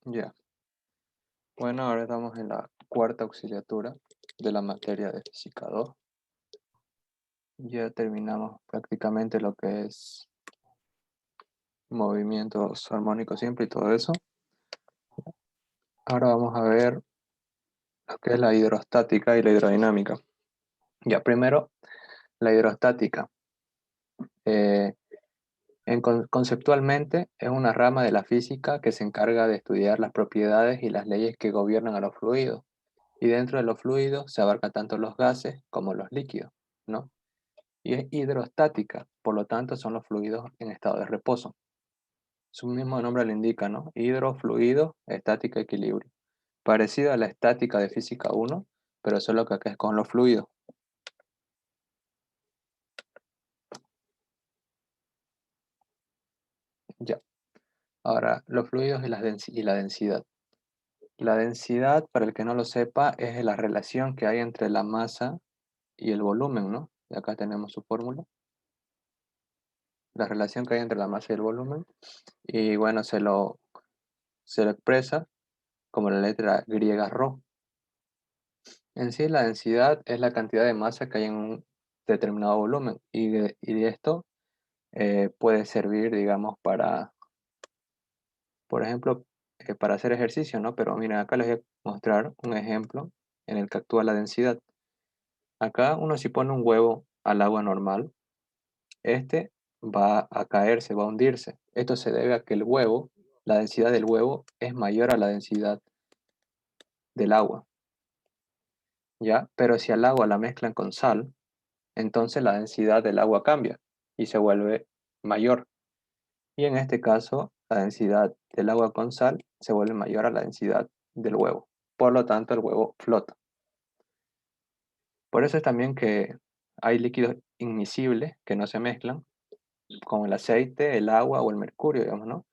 Ya. Bueno, ahora estamos en la cuarta auxiliatura de la materia de física 2. Ya terminamos prácticamente lo que es movimientos armónicos siempre y todo eso. Ahora vamos a ver lo que es la hidrostática y la hidrodinámica. Ya, primero, la hidrostática. Eh, Conceptualmente es una rama de la física que se encarga de estudiar las propiedades y las leyes que gobiernan a los fluidos. Y dentro de los fluidos se abarcan tanto los gases como los líquidos, ¿no? Y es hidrostática, por lo tanto son los fluidos en estado de reposo. Su mismo nombre lo indica, ¿no? Hidro, fluido, estática, equilibrio. Parecido a la estática de física 1, pero solo que acá es con los fluidos. Ya. Ahora, los fluidos y la densidad. La densidad, para el que no lo sepa, es la relación que hay entre la masa y el volumen, ¿no? Y acá tenemos su fórmula. La relación que hay entre la masa y el volumen. Y bueno, se lo expresa como la letra griega ρ. En sí, la densidad es la cantidad de masa que hay en un determinado volumen y de esto puede servir, digamos, por ejemplo, para hacer ejercicio, ¿no? Pero miren, acá les voy a mostrar un ejemplo en el que actúa la densidad. Acá uno si pone un huevo al agua normal, este va a caerse, va a hundirse. Esto se debe a que el huevo, la densidad del huevo es mayor a la densidad del agua, ¿ya? Pero si al agua la mezclan con sal, entonces la densidad del agua cambia y se vuelve mayor. Y en este caso, la densidad del agua con sal se vuelve mayor a la densidad del huevo. Por lo tanto, el huevo flota. Por eso es también que hay líquidos inmiscibles que no se mezclan, como el aceite, el agua o el mercurio, digamos, ¿no?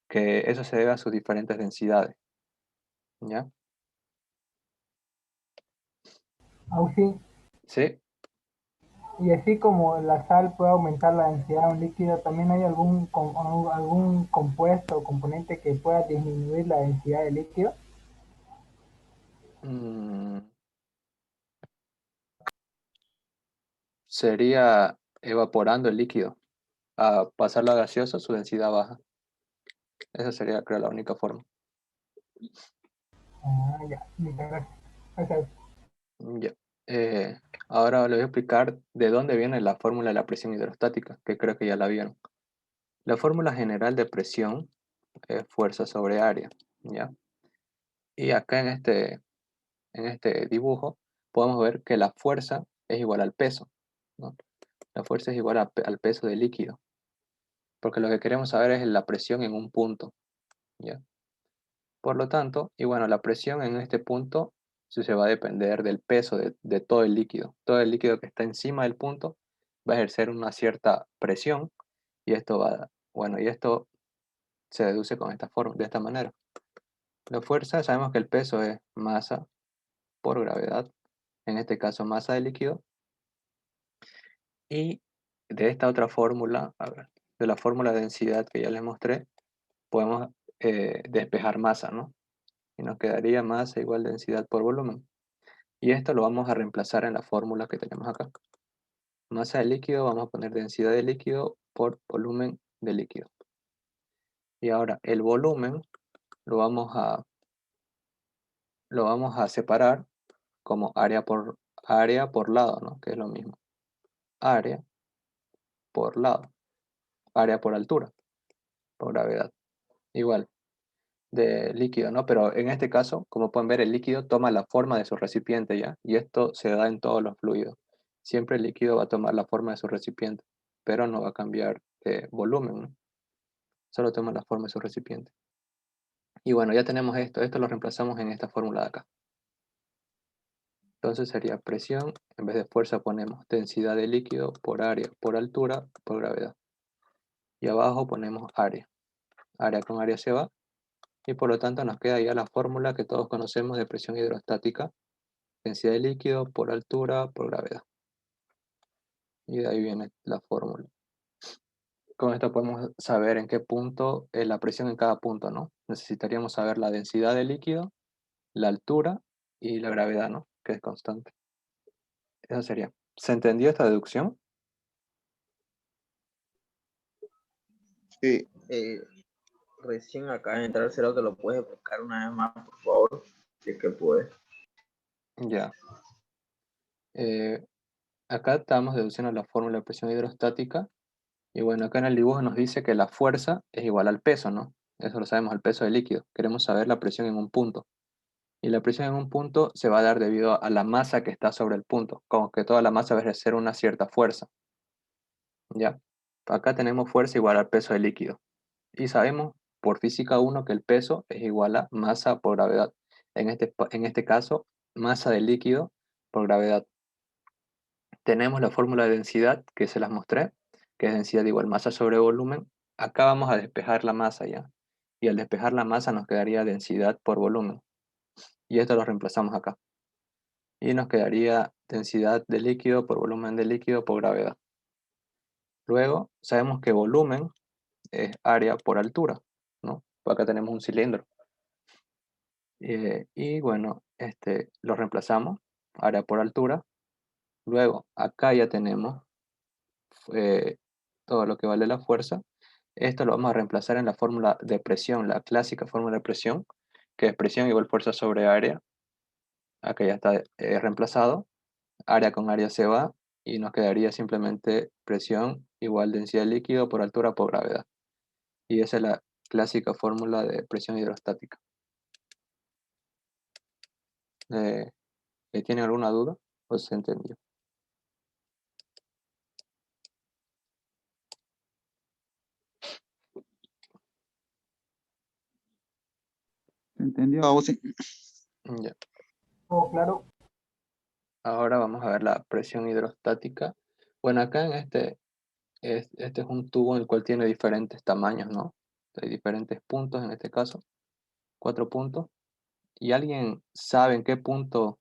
Que eso se debe a sus diferentes densidades, ¿ya? Así, Sí. y así como la sal puede aumentar la densidad de un líquido, también hay algún compuesto o componente que pueda disminuir la densidad del líquido. Mm, Sería evaporando el líquido. A pasarlo a gaseoso, su densidad baja. Esa sería, creo, la única forma. Ah, ya, listo, gracias. Gracias. Ya. Eh, Ahora les voy a explicar de dónde viene la fórmula de la presión hidrostática, que creo que ya la vieron. La fórmula general de presión es fuerza sobre área, ¿ya? Y acá en este dibujo podemos ver que la fuerza es igual al peso, ¿no? La fuerza es igual al peso del líquido, porque lo que queremos saber es la presión en un punto, ¿ya? Por lo tanto, y bueno, la presión en este punto se va a depender del peso de todo el líquido. Todo el líquido que está encima del punto va a ejercer una cierta presión y esto bueno, y esto se deduce con esta forma, de esta manera. La fuerza, sabemos que el peso es masa por gravedad, en este caso masa de líquido, y de esta otra fórmula, a ver, de la fórmula de densidad que ya les mostré, podemos despejar masa, ¿no? Y nos quedaría masa igual densidad por volumen. Y esto lo vamos a reemplazar en la fórmula que tenemos acá. Masa de líquido, vamos a poner densidad de líquido por volumen de líquido. Y ahora el volumen lo vamos a separar como área por lado, ¿no? Que es lo mismo. Área por lado. Área por altura, por gravedad. Igual, de líquido, ¿no? Pero en este caso, como pueden ver, el líquido toma la forma de su recipiente ya. Y esto se da en todos los fluidos. Siempre el líquido va a tomar la forma de su recipiente, pero no va a cambiar de volumen, ¿no? Solo toma la forma de su recipiente. Y bueno, ya tenemos esto. Esto lo reemplazamos en esta fórmula de acá. Entonces sería presión, en vez de fuerza ponemos densidad de líquido por área, por altura, por gravedad. Y abajo ponemos área. Área con área se va. Y por lo tanto nos queda ya la fórmula que todos conocemos de presión hidrostática. Densidad de líquido por altura, por gravedad. Y de ahí viene la fórmula. Con esto podemos saber en qué punto, la presión en cada punto, ¿no? Necesitaríamos saber la densidad del líquido, la altura y la gravedad, ¿no? Que es constante. Eso sería. ¿Se entendió esta deducción? Sí, recién acá de entrar, ¿será que lo puedes explicar una vez más, por favor? Si es que puedes. Ya. Eh, Acá estamos deduciendo la fórmula de presión hidrostática. Y bueno, acá en el dibujo nos dice que la fuerza es igual al peso, ¿no? Eso lo sabemos, al peso del líquido. Queremos saber la presión en un punto. Y la presión en un punto se va a dar debido a la masa que está sobre el punto, como que toda la masa va a ejercer una cierta fuerza. ¿Ya? Acá tenemos fuerza igual al peso del líquido. Y sabemos por física 1 que el peso es igual a masa por gravedad. En este caso, masa del líquido por gravedad. Tenemos la fórmula de densidad que se las mostré, que es densidad igual masa sobre volumen. Acá vamos a despejar la masa ya. Y al despejar la masa nos quedaría densidad por volumen. Y esto lo reemplazamos acá. Y nos quedaría densidad de líquido por volumen de líquido por gravedad. Luego sabemos que volumen es área por altura, ¿no? Pues acá tenemos un cilindro. Y bueno, lo reemplazamos, área por altura. Luego acá ya tenemos eh, todo lo que vale la fuerza. Esto lo vamos a reemplazar en la fórmula de presión, la clásica fórmula de presión, que es presión igual fuerza sobre área. Acá ya está reemplazado. Área con área se va y nos quedaría simplemente presión igual densidad de líquido por altura por gravedad. Y esa es la clásica fórmula de presión hidrostática. Eh, ¿Tiene alguna duda? ¿O se entendió? ¿Entendió? ¿A vos sí? Ya. Oh, claro. Ahora vamos a ver la presión hidrostática. Bueno, acá este es un tubo en el cual tiene diferentes tamaños, ¿no? Hay diferentes puntos en este caso, 4 puntos. ¿Y alguien sabe en qué punto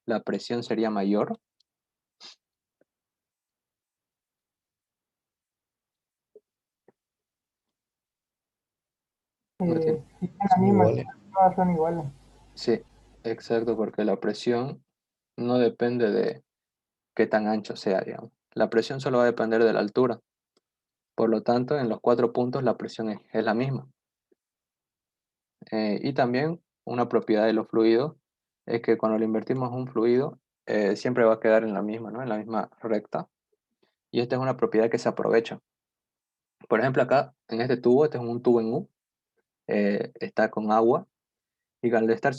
la presión sería mayor? No tiene. Si están la Son misma, iguales. todas son iguales. Sí, exacto, porque la presión no depende de qué tan ancho sea, digamos. La presión solo va a depender de la altura. Por lo tanto, en los 4 puntos la presión es la misma. Y también una propiedad de los fluidos es que cuando le invertimos un fluido, siempre va a quedar en la misma, ¿no? En la misma recta. Y esta es una propiedad que se aprovecha. Por ejemplo, acá en este tubo, este es un tubo en U, está con agua y al estar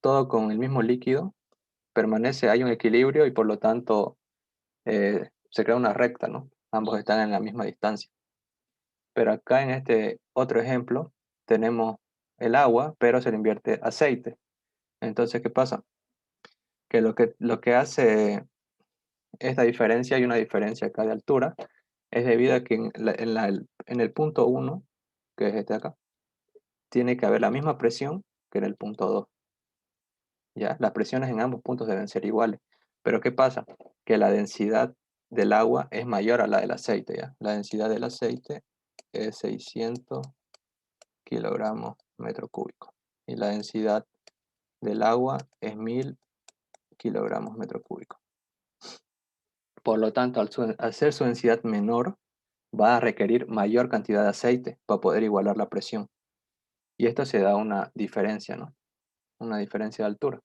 todo con el mismo líquido, permanece, hay un equilibrio y por lo tanto se crea una recta, ¿no? Ambos están en la misma distancia. Pero acá en este otro ejemplo tenemos el agua, pero se le invierte aceite. Entonces, ¿qué pasa? Que lo que hace esta diferencia, hay una diferencia acá de altura, es debido a que en el punto 1, que es este acá, tiene que haber la misma presión que en el punto 2. ¿Ya? Las presiones en ambos puntos deben ser iguales. Pero ¿qué pasa? Que la densidad del agua es mayor a la del aceite, ¿ya? La densidad del aceite es 600 kilogramos metro cúbico. Y la densidad del agua es 1000 kilogramos metro cúbico. Por lo tanto, al ser su densidad menor, va a requerir mayor cantidad de aceite para poder igualar la presión. Y esto se da una diferencia, ¿no? Una diferencia de altura.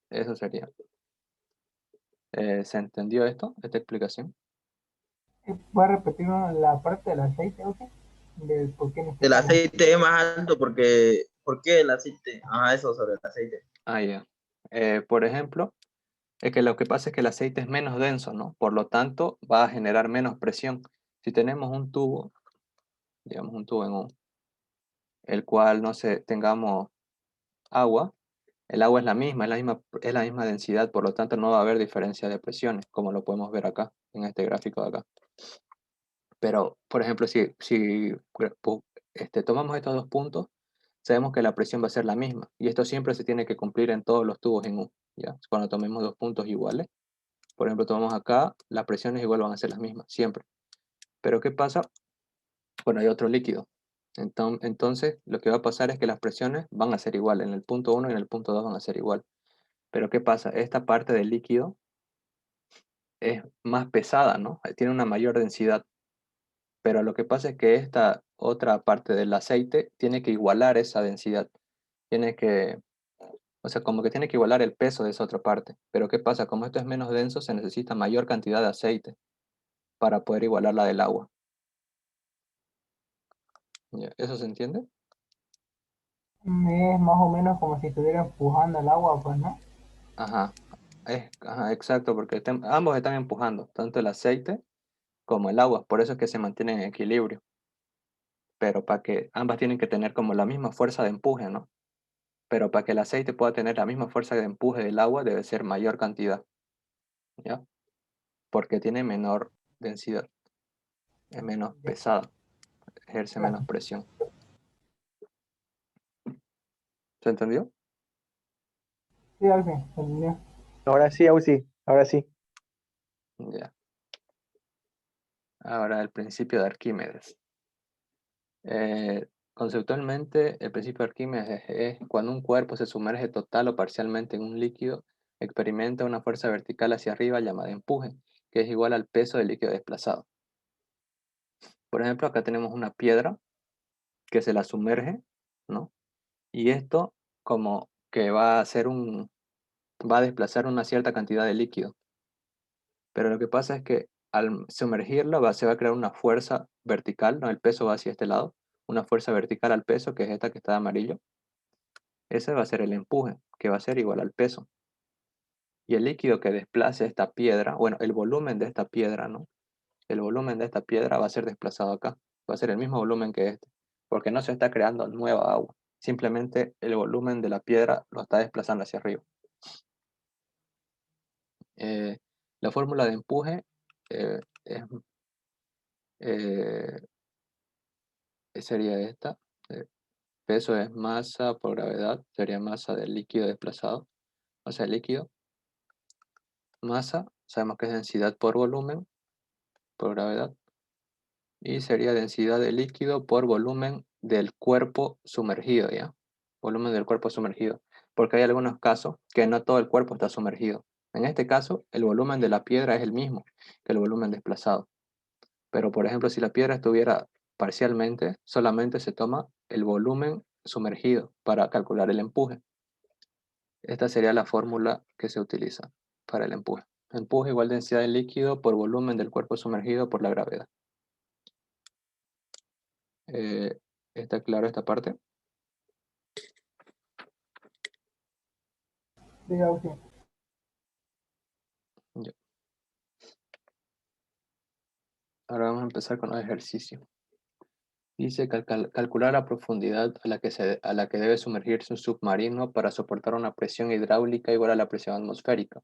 Eso sería. ¿Se entendió esto? ¿Esta explicación? Voy a repetir la parte del aceite, ¿ok? Del por qué El necesitamos. aceite es más alto porque, ¿por qué el aceite? Ah, eso sobre el aceite. Ah, ya. Por ejemplo, es que lo que pasa es que el aceite es menos denso, ¿no? Por lo tanto, va a generar menos presión. Si tenemos un tubo, digamos un tubo en el cual, no sé, tengamos agua, el agua es la misma densidad, por lo tanto no va a haber diferencia de presiones, como lo podemos ver acá, en este gráfico de acá. Pero, por ejemplo, si tomamos estos 2 puntos, sabemos que la presión va a ser la misma. Y esto siempre se tiene que cumplir en todos los tubos en U, ¿ya? Cuando tomemos 2 puntos iguales. Por ejemplo, tomamos acá, las presiones igual van a ser las mismas, siempre. Pero ¿qué pasa? Bueno, hay otro líquido. Entonces, lo que va a pasar es que las presiones van a ser igual. En el punto 1 y en el punto 2 van a ser igual. Pero ¿qué pasa? Esta parte del líquido es más pesada, ¿no? Tiene una mayor densidad. Pero lo que pasa es que esta otra parte del aceite tiene que igualar esa densidad. Tiene que, o sea, como que tiene que igualar el peso de esa otra parte. Pero ¿qué pasa? Como esto es menos denso, se necesita mayor cantidad de aceite para poder igualar la del agua. ¿Ya? ¿Eso se entiende? Es más o menos como si estuviera empujando el agua, pues, ¿no? Ajá, ajá, exacto, porque ambos están empujando, tanto el aceite como el agua, por eso es que se mantienen en equilibrio, pero para que ambas tienen que tener como la misma fuerza de empuje, ¿no? Pero para que el aceite pueda tener la misma fuerza de empuje del agua debe ser mayor cantidad, ¿ya? Porque tiene menor densidad, es menos Ya, pesado, ejerce menos claro. presión. ¿Se entendió? Sí, Alvin, entendió. Ahora sí, Ausi, ahora sí. Ya. Ahora el principio de Arquímedes. Conceptualmente, el principio de Arquímedes es cuando un cuerpo se sumerge total o parcialmente en un líquido, experimenta una fuerza vertical hacia arriba llamada empuje, que es igual al peso del líquido desplazado. Por ejemplo, acá tenemos una piedra que se la sumerge, ¿no? Y esto como que va a desplazar una cierta cantidad de líquido. Pero lo que pasa es que al sumergirla se va a crear una fuerza vertical, ¿no? El peso va hacia este lado, una fuerza vertical al peso, que es esta que está de amarillo. Ese va a ser el empuje, que va a ser igual al peso. Y el líquido que desplace esta piedra, bueno, el volumen de esta piedra, ¿no? El volumen de esta piedra va a ser desplazado acá. Va a ser el mismo volumen que este, porque no se está creando nueva agua. Simplemente el volumen de la piedra lo está desplazando hacia arriba. Eh, la fórmula de empuje eh, sería esta. Eh, Peso es masa por gravedad, sería masa del líquido desplazado. O sea, líquido, masa, sabemos que es densidad por volumen, por gravedad, y sería densidad de líquido por volumen del cuerpo sumergido, ¿ya? Volumen del cuerpo sumergido, porque hay algunos casos que no todo el cuerpo está sumergido. En este caso, el volumen de la piedra es el mismo que el volumen desplazado. Pero, por ejemplo, si la piedra estuviera parcialmente, solamente se toma el volumen sumergido para calcular el empuje. Esta sería la fórmula que se utiliza para el empuje. Empuje igual densidad del líquido por volumen del cuerpo sumergido por la gravedad. ¿Está claro esta parte? Sí, Alvin. Ya. Ahora vamos a empezar con los ejercicios. Dice calcular la profundidad a la que debe sumergirse un submarino para soportar una presión hidráulica igual a la presión atmosférica.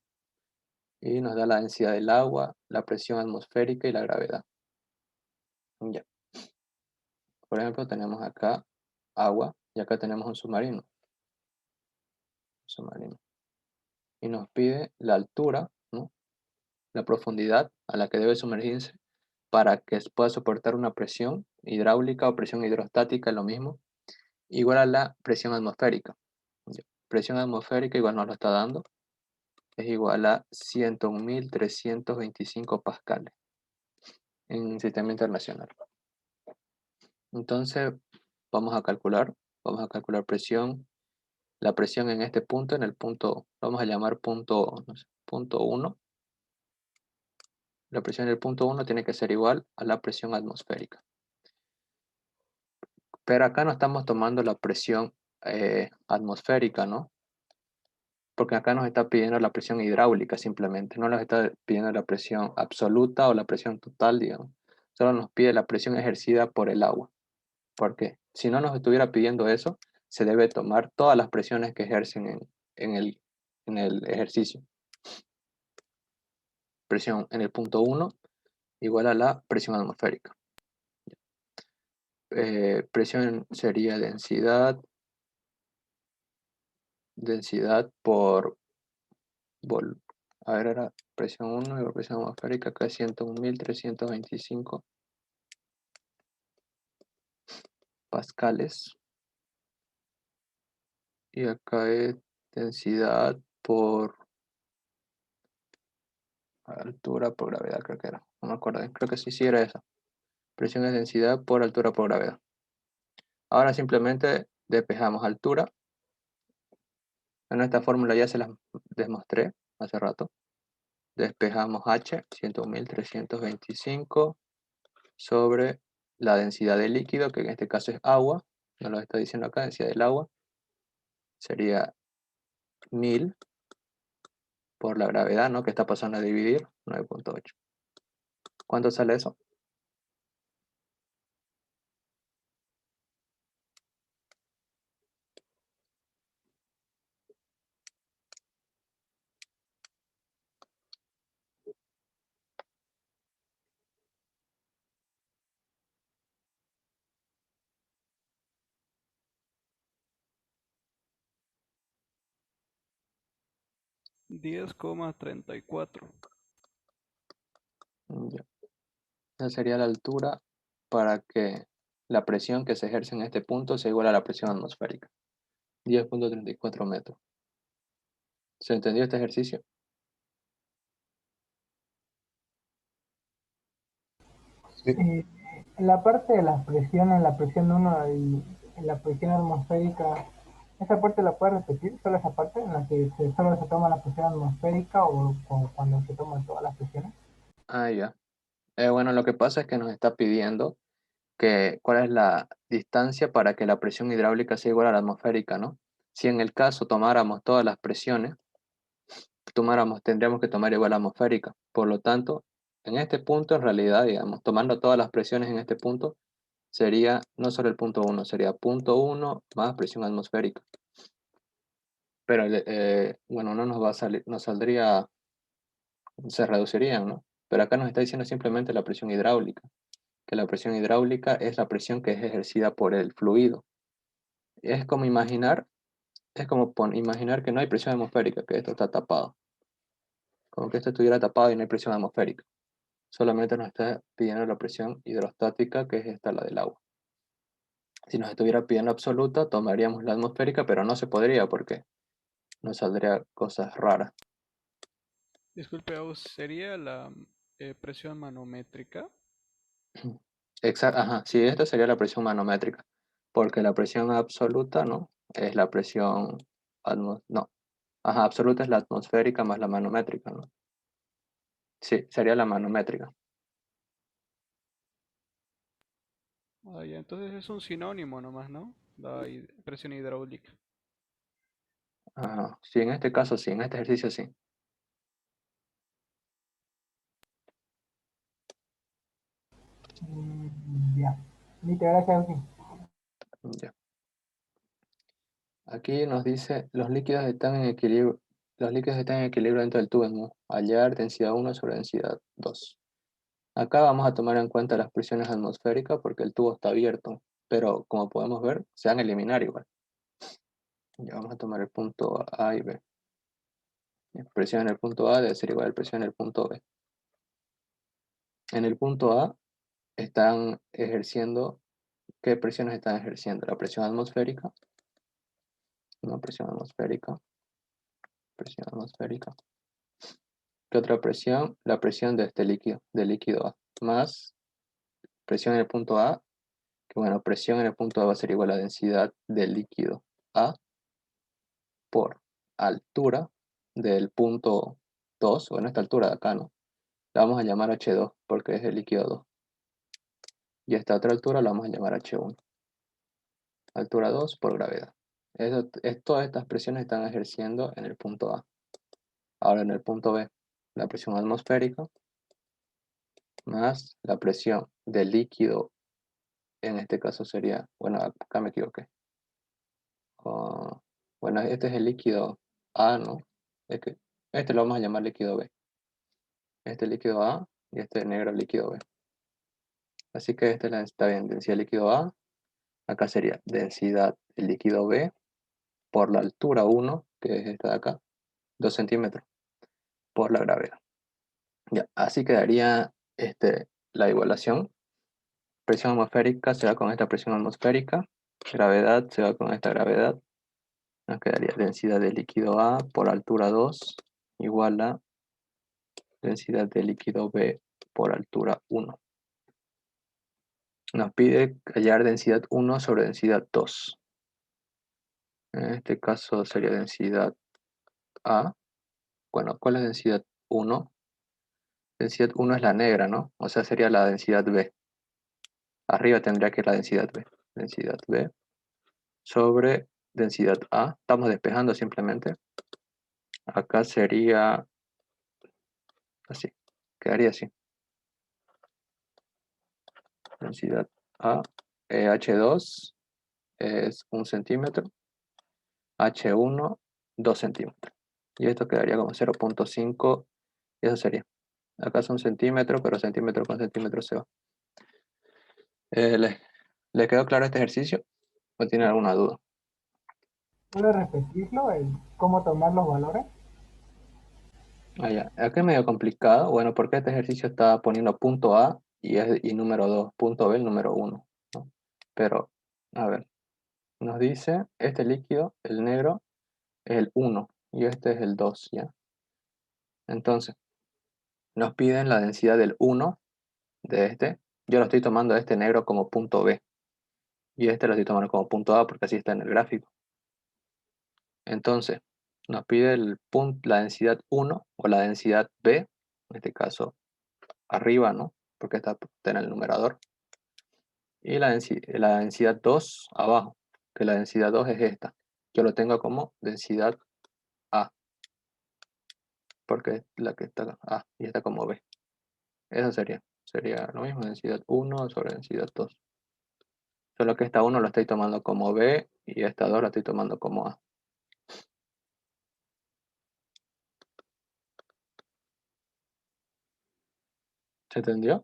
Y nos da la densidad del agua, la presión atmosférica y la gravedad. Ya. Por ejemplo, tenemos acá agua y acá tenemos un submarino. Y nos pide la altura, ¿no? La profundidad a la que debe sumergirse para que pueda soportar una presión hidráulica o presión hidrostática, lo mismo, igual a la presión atmosférica. Ya. Presión atmosférica igual nos lo está dando, es igual a 101.325 pascales en sistema internacional. Entonces, vamos a calcular presión, la presión en este punto, en el punto, vamos a llamar punto, no sé, punto 1. La presión del punto 1 tiene que ser igual a la presión atmosférica. Pero acá no estamos tomando la presión atmosférica, ¿no? Porque acá nos está pidiendo la presión hidráulica simplemente, no nos está pidiendo la presión absoluta o la presión total, digamos. Solo nos pide la presión ejercida por el agua. Porque si no nos estuviera pidiendo eso, se debe tomar todas las presiones que ejercen en el ejercicio. Presión en el punto 1 igual a la presión atmosférica. Presión sería densidad por a ver, era presión 1 y presión atmosférica, acá es 101.325 pascales. Y acá es densidad por altura por gravedad, creo que era. No me acuerdo, creo que sí era eso. Presión es densidad por altura por gravedad. Ahora simplemente despejamos altura. En esta fórmula ya se las demostré hace rato. Despejamos H, 101.325, sobre la densidad del líquido, que en este caso es agua. No lo está diciendo acá, densidad del agua. Sería 1000 por la gravedad, ¿no? Que está pasando a dividir, 9.8. ¿Cuánto sale eso? $10,34. Ya. Esa sería la altura para que la presión que se ejerce en este punto sea igual a la presión atmosférica. 10.34 metros. ¿Se entendió este ejercicio? Eh, la parte de las presiones, la presión 1 y la presión atmosférica, ¿esa parte la puedes repetir? ¿Solo esa parte en la que solo se toma la presión atmosférica o cuando se toman todas las presiones? Ah, ya. Bueno, lo que pasa es que nos está pidiendo que cuál es la distancia para que la presión hidráulica sea igual a la atmosférica, ¿no? Si en el caso tomáramos todas las presiones, tendríamos que tomar igual a la atmosférica. Por lo tanto, en este punto, en realidad, digamos, tomando todas las presiones en este punto, sería no solo el punto 1, sería punto 1 más presión atmosférica. Pero, bueno, no nos va a salir, nos saldría, se reducirían, ¿no? Pero acá nos está diciendo simplemente la presión hidráulica, que la presión hidráulica es la presión que es ejercida por el fluido. Es como imaginar, imaginar que no hay presión atmosférica, que esto está tapado. Como que esto estuviera tapado y no hay presión atmosférica. Solamente nos está pidiendo la presión hidrostática, que es esta, la del agua. Si nos estuviera pidiendo absoluta, tomaríamos la atmosférica, pero no se podría porque nos saldría cosas raras. Disculpe, ¿sería la presión manométrica? Exacto, ajá, sí, esta sería la presión manométrica, porque la presión absoluta, ¿no? Es la presión, no, ajá, absoluta es la atmosférica más la manométrica, ¿no? Sí, sería la manométrica. Ah, ya, entonces es un sinónimo nomás, ¿no? La presión hidráulica. Ajá, sí, en este caso sí, en este ejercicio sí. Ya. Listo, gracias, Agustín. Ya. Aquí nos dice, los líquidos están en equilibrio, dentro del tubo, ¿no? Hallar densidad 1 sobre densidad 2. Acá vamos a tomar en cuenta las presiones atmosféricas porque el tubo está abierto, pero como podemos ver, se van a eliminar igual. Ya vamos a tomar el punto A y B. La presión en el punto A debe ser igual a la presión en el punto B. En el punto A están ejerciendo, ¿qué presiones están ejerciendo? La presión atmosférica, una presión atmosférica. ¿Qué otra presión? La presión de este líquido, del líquido A, más presión en el punto A, que bueno, presión en el punto A va a ser igual a densidad del líquido A por altura del punto 2, bueno, esta altura de acá, ¿no? La vamos a llamar H2 porque es el líquido 2. Y esta otra altura la vamos a llamar H1. Altura 2 por gravedad. Todas estas presiones están ejerciendo en el punto A. Ahora en el punto B, la presión atmosférica más la presión del líquido, en este caso sería, bueno, acá me equivoqué. Bueno, este es el líquido A, ¿no? Este lo vamos a llamar líquido B. Este es líquido A y este negro líquido B. Así que está bien, densidad líquido A. Acá sería densidad del líquido B por la altura 1, que es esta de acá, 2 centímetros, por la gravedad. Ya, así quedaría la igualación. Presión atmosférica se va con esta presión atmosférica. Gravedad se va con esta gravedad. Nos quedaría densidad de líquido A por altura 2 igual a densidad de líquido B por altura 1. Nos pide hallar densidad 1 sobre densidad 2. En este caso sería densidad A. Bueno, ¿cuál es densidad 1? Densidad 1 es la negra, ¿no? O sea, sería la densidad B. Arriba tendría que ir la densidad B. Densidad B sobre densidad A. Estamos despejando simplemente. Acá sería así. Quedaría así. Densidad A. H2 es 1 centímetro. H1, 2 centímetros. Y esto quedaría como 0.5. Y eso sería. Acá son centímetros, pero centímetro con centímetro se va. ¿Le quedó claro este ejercicio? ¿O tiene alguna duda? ¿Puede repetirlo? ¿Cómo tomar los valores? Ah, ya. Acá es medio complicado. Bueno, porque este ejercicio está poniendo punto A y número 2, punto B el número 1, ¿no? Pero, a ver, nos dice, este líquido, el negro, es el 1 y este es el 2, ¿ya? Entonces, nos piden la densidad del 1 de este. Yo lo estoy tomando a este negro como punto B y este lo estoy tomando como punto A porque así está en el gráfico. Entonces, nos pide la densidad 1 o la densidad B, en este caso arriba, ¿no? Porque está en el numerador. Y la densidad 2 abajo, que la densidad 2 es esta. Yo lo tengo como densidad A, porque es la que está acá, A, y está como B. Eso sería lo mismo, densidad 1 sobre densidad 2. Solo que esta 1 lo estoy tomando como B y esta 2 la estoy tomando como A. ¿Se entendió?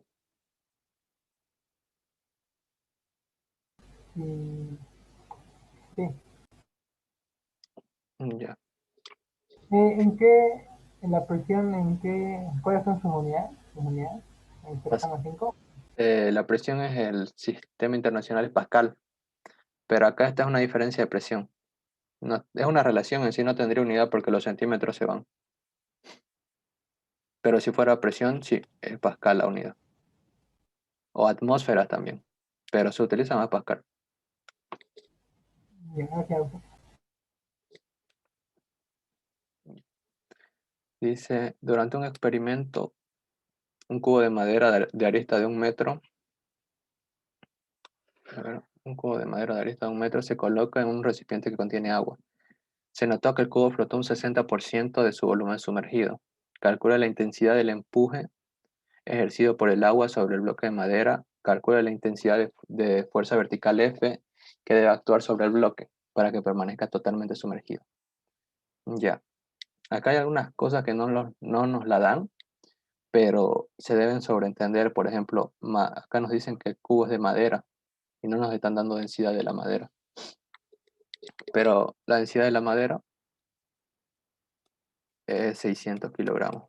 Y, sí. Ya. ¿En qué, en la presión, cuáles son sus unidades? ¿Sus unidades? ¿En Pues, 0,5? la presión es el sistema internacional es Pascal, pero acá esta es una diferencia de presión. No, es una relación en sí, no tendría unidad porque los centímetros se van. Pero si fuera presión, sí, es Pascal la unidad. O atmósferas también. Pero se utiliza más Pascal. Ya, gracias. Dice, durante un experimento, un cubo de madera de arista de 1 metro, a ver, un cubo de madera de arista de 1 metro se coloca en un recipiente que contiene agua. Se notó que el cubo flotó un 60% de su volumen sumergido. Calcula la intensidad del empuje ejercido por el agua sobre el bloque de madera. Calcula la intensidad de fuerza vertical F que debe actuar sobre el bloque para que permanezca totalmente sumergido. Ya, acá hay algunas cosas que no nos la dan, pero se deben sobreentender. Por ejemplo, acá nos dicen que el cubo es de madera y no nos están dando densidad de la madera. Pero la densidad de la madera es 600 kilogramos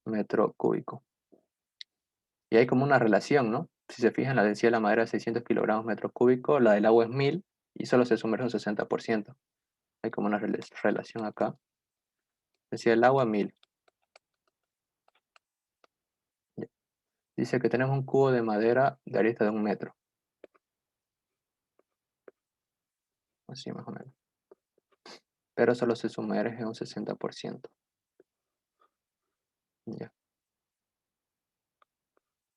metro cúbico. Y hay como una relación, ¿no? Si se fijan, la densidad de la madera es 600 kilogramos metro cúbico, la del agua es 1000 y solo se sumerge un 60%. Hay como una relación acá. Densidad del agua 1000. Ya. Dice que tenemos un cubo de madera de arista de 1 metro. Así más o menos. Pero solo se sumerge un 60%. Ya.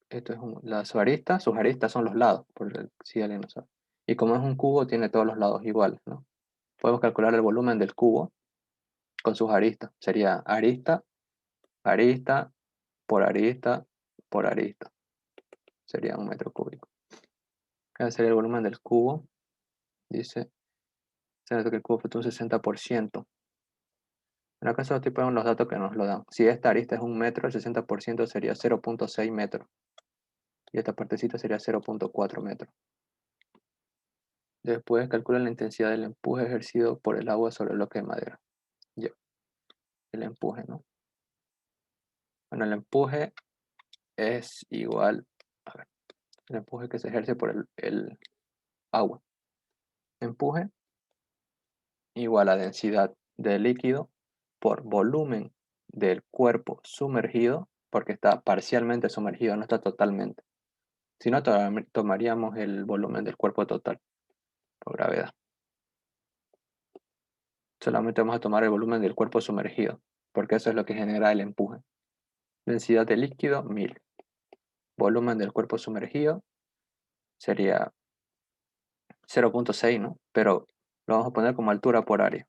Esto es sus aristas son los lados, si alguien no sabe. Y como es un cubo, tiene todos los lados iguales, ¿no? Podemos calcular el volumen del cubo con sus aristas. Sería arista, arista, por arista, por arista. Sería 1 metro cúbico. Ese sería el volumen del cubo. Dice, se nota que el cubo flotó un 60%. En acá solo estoy poniendo los datos que nos lo dan. Si esta arista es 1 metro, el 60% sería 0.6 metros. Y esta partecita sería 0.4 metros. Después calcula la intensidad del empuje ejercido por el agua sobre el bloque de madera. Ya, el empuje, ¿no? Bueno, el empuje es igual, a ver, El empuje que se ejerce por el agua. Empuje igual a densidad del líquido por volumen del cuerpo sumergido, porque está parcialmente sumergido, no está totalmente. Si no, tomaríamos el volumen del cuerpo total por gravedad. Solamente vamos a tomar el volumen del cuerpo sumergido, porque eso es lo que genera el empuje. Densidad de líquido, 1000. Volumen del cuerpo sumergido sería 0.6, ¿no? Pero lo vamos a poner como altura por área,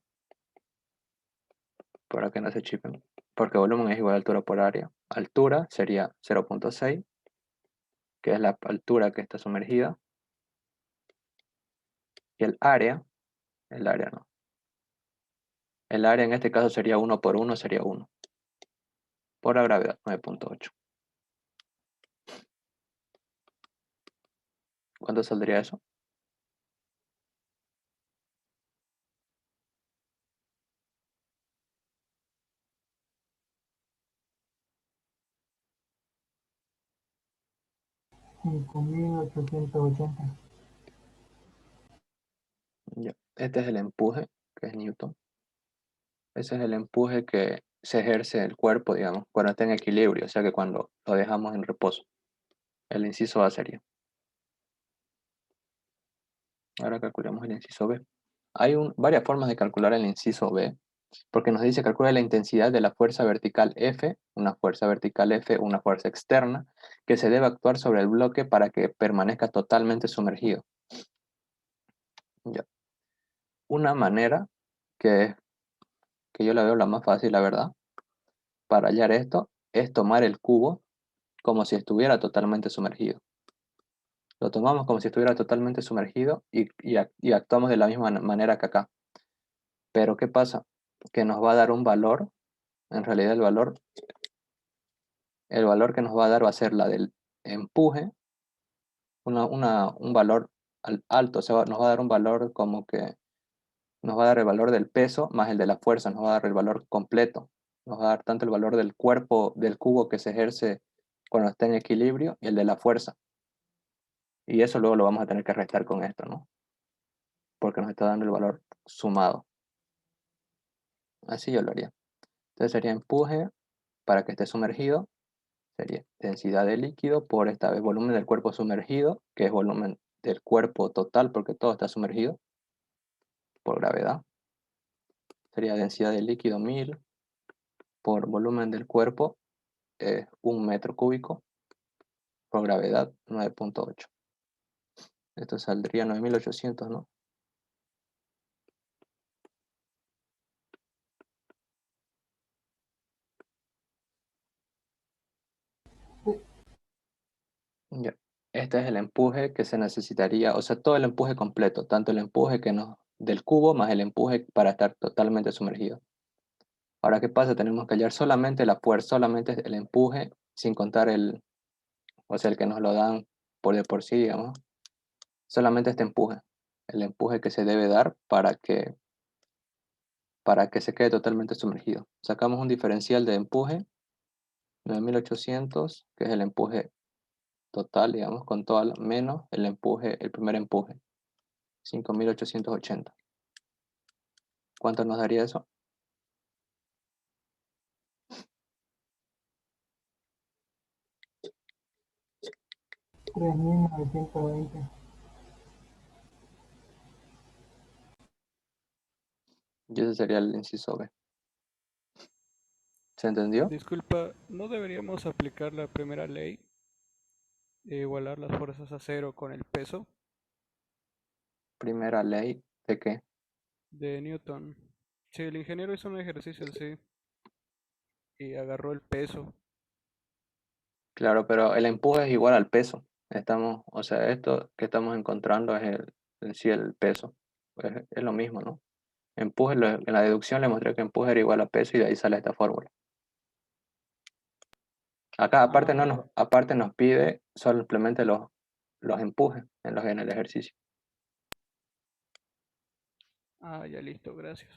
para que no se chipen. Porque volumen es igual a altura por área. Altura sería 0.6, que es la altura que está sumergida. Y el área no. El área en este caso sería 1 por 1, sería 1. Por la gravedad, 9.8. ¿Cuánto saldría eso? $5.880. Ya. Este es el empuje, que es Newton. Ese es el empuje que se ejerce el cuerpo, digamos, cuando está en equilibrio, o sea que cuando lo dejamos en reposo. El inciso A sería. Ahora calculemos el inciso B. Hay varias formas de calcular el inciso B, porque nos dice calcula la intensidad de la fuerza vertical F, una fuerza vertical F, una fuerza externa, que se debe actuar sobre el bloque para que permanezca totalmente sumergido. Ya. Una manera que yo la veo la más fácil, la verdad, para hallar esto, es tomar el cubo como si estuviera totalmente sumergido. Lo tomamos como si estuviera totalmente sumergido y actuamos de la misma manera que acá. Pero ¿qué pasa? Que nos va a dar un valor, en realidad el valor que nos va a dar va a ser la del empuje, un valor alto, o sea, nos va a dar un valor como que nos va a dar el valor del peso más el de la fuerza, nos va a dar el valor completo, nos va a dar tanto el valor del cuerpo, del cubo que se ejerce cuando está en equilibrio y el de la fuerza. Y eso luego lo vamos a tener que restar con esto, ¿no? Porque nos está dando el valor sumado. Así yo lo haría. Entonces sería empuje para que esté sumergido, sería densidad de líquido por esta vez volumen del cuerpo sumergido, que es volumen del cuerpo total porque todo está sumergido, por gravedad. Sería densidad de líquido 1000 por volumen del cuerpo, 1 metro cúbico, por gravedad 9.8. Esto saldría 9800, ¿no? Ya. Este es el empuje que se necesitaría, o sea, todo el empuje completo, tanto el empuje del cubo más el empuje para estar totalmente sumergido. Ahora, ¿qué pasa? Tenemos que hallar solamente la fuerza, solamente el empuje, sin contar o sea, el que nos lo dan por de por sí, digamos. Solamente este empuje, el empuje que se debe dar para que se quede totalmente sumergido. Sacamos un diferencial de empuje, 9800, que es el empuje total, digamos, con todo, menos el primer empuje, 5880. ¿Cuánto nos daría eso? $3.920. Y ese sería el inciso B. ¿Se entendió? Disculpa, ¿no deberíamos aplicar la primera ley de igualar las fuerzas a cero con el peso Primera ley de qué. de Newton? Si el ingeniero hizo un ejercicio así y agarró el peso. Claro, pero el empuje es igual al peso. O sea, esto que estamos encontrando es en sí el peso. Es lo mismo, ¿no? Empuje, en la deducción le mostré que empuje era igual a peso y de ahí sale esta fórmula. Acá aparte, Ah, aparte nos pide simplemente los empujes en el ejercicio. ya listo, gracias.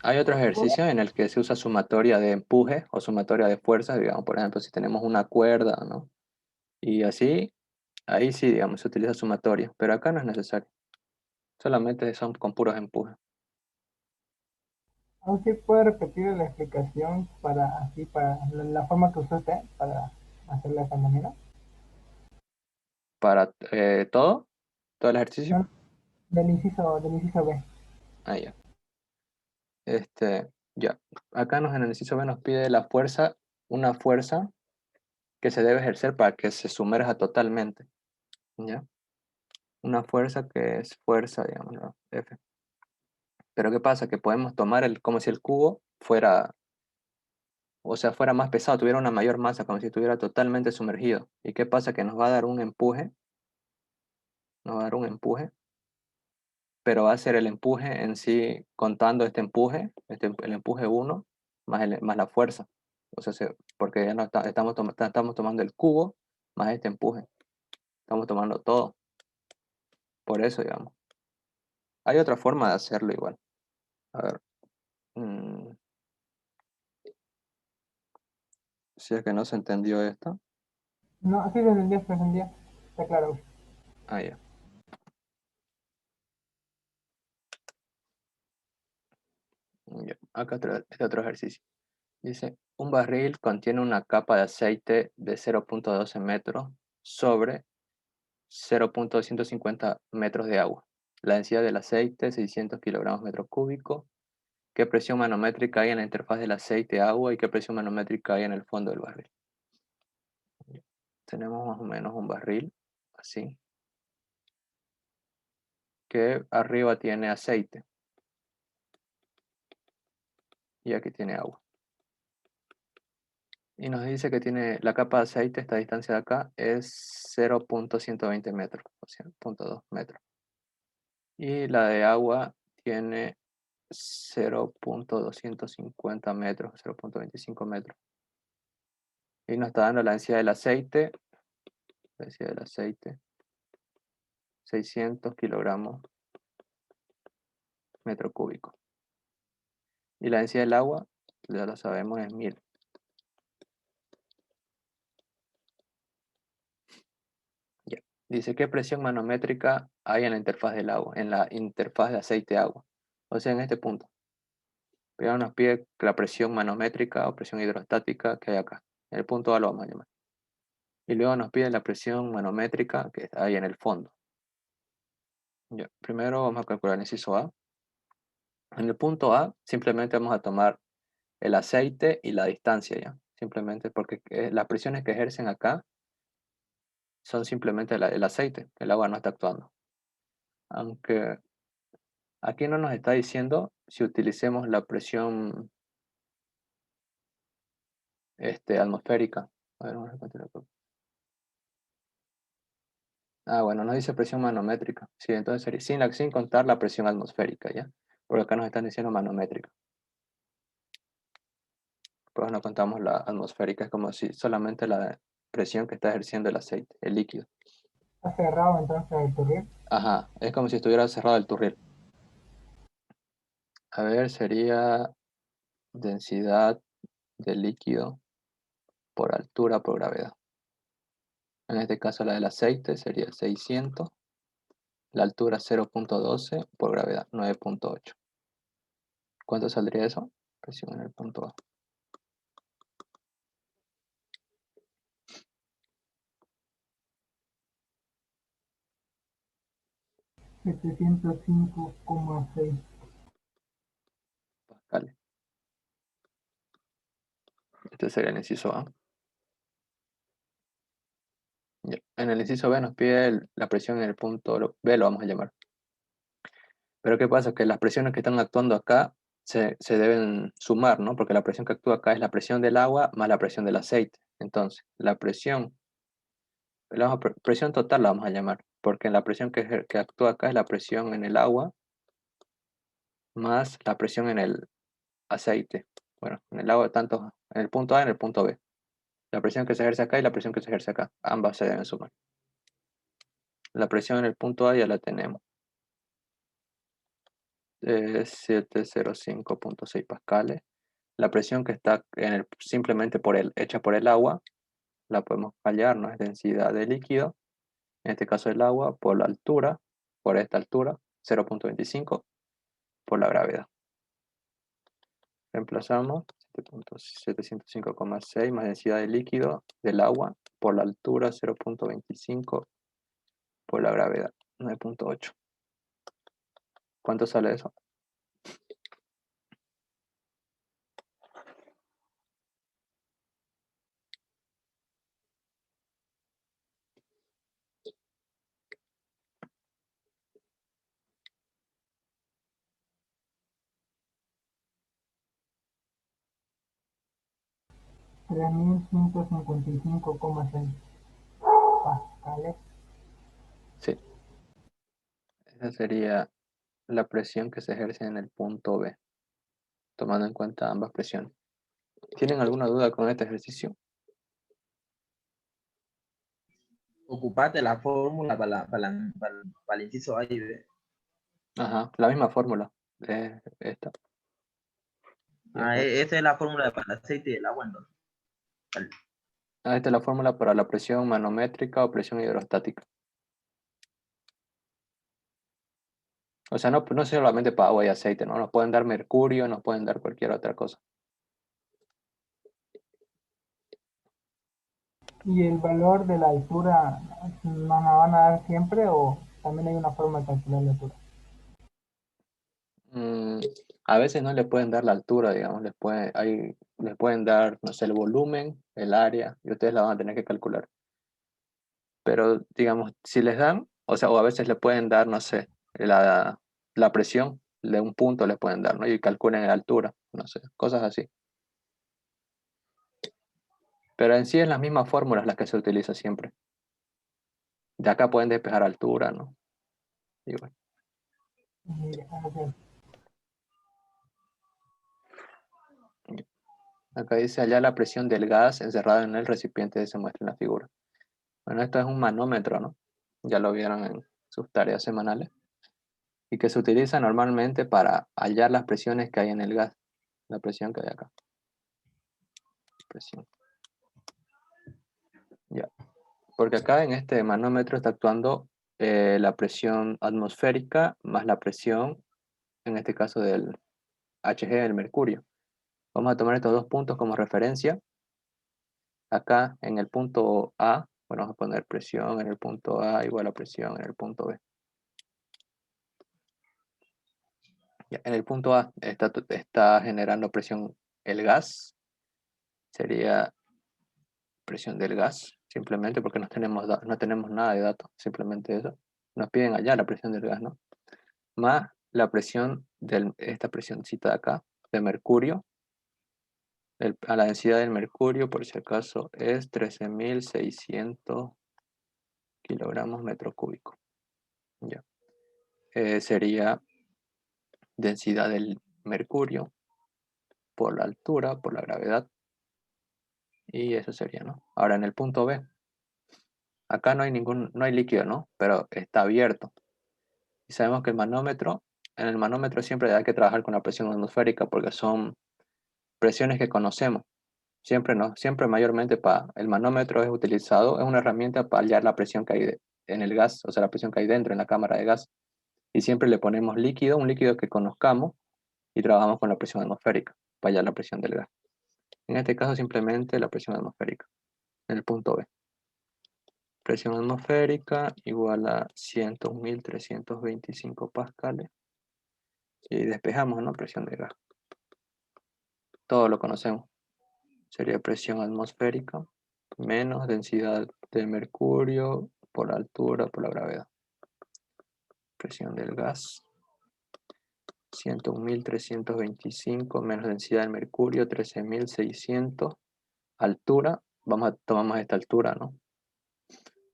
Hay otros ejercicios en el que se usa sumatoria de empuje o sumatoria de fuerzas, digamos, por ejemplo, si tenemos una cuerda, ¿no? Y así, ahí sí, digamos, se utiliza sumatoria, pero acá no es necesario. Solamente son con puros empujes. Aún sí puede repetir la explicación para la forma que usó usted para hacer la economía. Para todo el ejercicio. No, del inciso B. Ah, ya. Ya. Acá en el inciso B nos pide una fuerza que se debe ejercer para que se sumerja totalmente. ¿Ya? Una fuerza que es fuerza, digamos, ¿no? F. Pero ¿qué pasa? Que podemos tomar como si el cubo fuera, o sea, fuera más pesado, tuviera una mayor masa, como si estuviera totalmente sumergido. ¿Y qué pasa? Que nos va a dar un empuje, pero va a ser el empuje en sí, contando este empuje, el empuje 1, más la fuerza. O sea, porque ya no estamos tomando el cubo más este empuje. Estamos tomando todo. Por eso, digamos. Hay otra forma de hacerlo igual. A ver. Si es que no se entendió esto. No, sí se entendía. Está claro. Ah, ya. Ya. Acá este otro ejercicio. Dice, un barril contiene una capa de aceite de 0,12 metros sobre 0,150 metros de agua. La densidad del aceite, 600 kilogramos metro cúbico. ¿Qué presión manométrica hay en la interfaz del aceite-agua y qué presión manométrica hay en el fondo del barril? Tenemos más o menos un barril, así, que arriba tiene aceite y aquí tiene agua. Y nos dice que tiene la capa de aceite, esta distancia de acá, es 0,120 metros, o sea, 0,2 metros. Y la de agua tiene 0,250 metros, 0,25 metros. Y nos está dando la densidad del aceite, 600 kilogramos metro cúbico. Y la densidad del agua, ya lo sabemos, es 1000. Ya. Dice, ¿qué presión manométrica hay en la interfaz del agua? En la interfaz de aceite-agua. O sea, en este punto. Primero nos pide la presión manométrica o presión hidrostática que hay acá. En el punto A lo vamos a llamar. Y luego nos pide la presión manométrica que hay en el fondo. Ya. Primero vamos a calcular el inciso A. En el punto A simplemente vamos a tomar el aceite y la distancia, ¿ya? Simplemente porque las presiones que ejercen acá son simplemente el aceite. El agua no está actuando. Aunque aquí no nos está diciendo si utilicemos la presión atmosférica. A ver, vamos a continuar. Ah, bueno, nos dice presión manométrica. Sí, entonces sería sin contar la presión atmosférica, ¿ya? Porque acá nos están diciendo manométrica. Pues no contamos la atmosférica, es como si solamente la presión que está ejerciendo el aceite, el líquido. Está cerrado entonces el turril. Ajá, es como si estuviera cerrado el turril. A ver, sería densidad del líquido por altura por gravedad. En este caso la del aceite sería 600, la altura 0,12 por gravedad 9,8. ¿Cuánto saldría eso? Presión en el punto A. 705,6. Pascales. Este sería el inciso A. Ya. En el inciso B nos pide la presión en el punto B, lo vamos a llamar. Pero ¿qué pasa? Que las presiones que están actuando acá se deben sumar, ¿no? Porque la presión que actúa acá es la presión del agua más la presión del aceite. Entonces, presión total la vamos a llamar, porque la presión que actúa acá es la presión en el agua más la presión en el aceite. Bueno, en el agua, tanto en el punto A y en el punto B. La presión que se ejerce acá y la presión que se ejerce acá. Ambas se deben sumar. La presión en el punto A ya la tenemos. 705,6 pascales. La presión que está simplemente hecha por el agua, la podemos hallar, ¿no? Es densidad de líquido En este caso el agua por la altura, por esta altura, 0.25 por la gravedad. Reemplazamos 705,6 más densidad de líquido del agua por la altura 0.25 por la gravedad 9.8. ¿Cuánto sale eso? Tres mil ciento cincuenta y cinco coma seis pascales. Sí. Esa sería la presión que se ejerce en el punto B, tomando en cuenta ambas presiones. ¿Tienen alguna duda con este ejercicio? Ocupate la fórmula para el inciso A y B. Ajá, la misma fórmula. Esta. Y acá. Esta es la fórmula para el aceite y el agua, entonces. Esta es la fórmula para la presión manométrica o presión hidrostática. O sea, no solamente para agua y aceite, ¿no? Nos pueden dar mercurio, nos pueden dar cualquier otra cosa. ¿Y el valor de la altura nos la van a dar siempre o también hay una forma de calcular la altura? A veces no le pueden dar la altura, digamos, les pueden dar, no sé, el volumen, el área, y ustedes la van a tener que calcular. Pero, digamos, si les dan, o sea, o a veces le pueden dar, no sé, la presión de un punto les pueden dar, ¿no? Y calculen la altura, no sé, cosas así. Pero en sí es las mismas fórmulas las que se utilizan siempre. De acá pueden despejar altura, ¿no? Y bueno. Gracias. Acá dice allá la presión del gas encerrado en el recipiente se muestra en la figura. Bueno, esto es un manómetro, ¿no? Ya lo vieron en sus tareas semanales. Y que se utiliza normalmente para hallar las presiones que hay en el gas. La presión que hay acá. Presión. Ya. Porque acá en este manómetro está actuando la presión atmosférica más la presión, en este caso del Hg del mercurio. Vamos a tomar estos dos puntos como referencia. Acá en el punto A, bueno, vamos a poner presión en el punto A igual a presión en el punto B. Ya, en el punto A está generando presión el gas. Sería presión del gas, simplemente porque no tenemos nada de datos, simplemente eso. Nos piden allá la presión del gas, ¿no? Más la presión de esta presioncita de acá, de mercurio. A la densidad del mercurio, por si acaso, es 13.600 kilogramos metro cúbico. Ya. Sería densidad del mercurio por la altura, por la gravedad. Y eso sería, ¿no? Ahora en el punto B, acá no hay líquido, ¿no? Pero está abierto. Y sabemos que en el manómetro siempre hay que trabajar con la presión atmosférica porque son presiones que conocemos. Siempre no, siempre mayormente el manómetro es utilizado, es una herramienta para hallar la presión que hay en el gas, o sea, la presión que hay dentro en la cámara de gas. Y siempre le ponemos líquido, un líquido que conozcamos, y trabajamos con la presión atmosférica para hallar la presión del gas. En este caso simplemente la presión atmosférica, en el punto B. Presión atmosférica igual a 101.325 pascales. Y despejamos, ¿no? Presión del gas. Todo lo conocemos. Sería presión atmosférica menos densidad de mercurio por la altura, por la gravedad. Presión del gas. 101.325 menos densidad del mercurio, 13.600. Altura, tomamos esta altura, ¿no?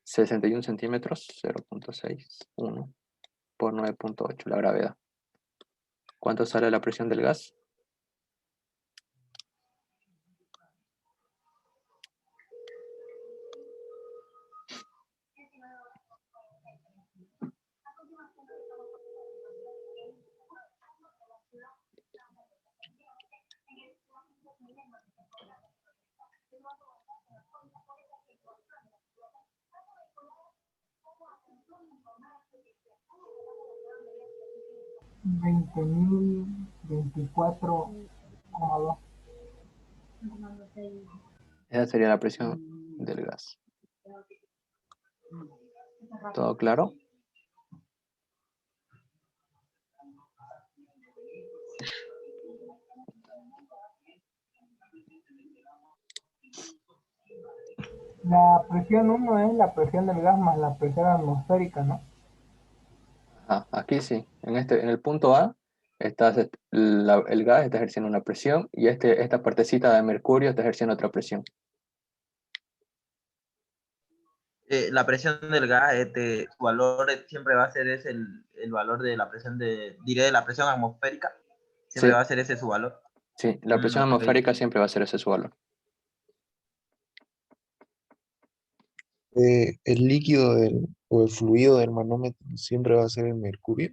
61 centímetros, 0.61 por 9.8, la gravedad. ¿Cuánto sale la presión del gas? 20.024,2. Esa sería la presión del gas. ¿Todo claro? La presión 1 es la presión del gas más la presión atmosférica, ¿no? Aquí sí. En el punto A está, el gas está ejerciendo una presión y esta partecita de mercurio está ejerciendo otra presión. La presión del gas, su valor siempre va a ser ese el valor de la presión diré de la presión atmosférica. Siempre Sí, va a ser ese su valor. sí, la presión Ok. atmosférica siempre va a ser ese su valor. El líquido o el fluido del manómetro siempre va a ser el mercurio.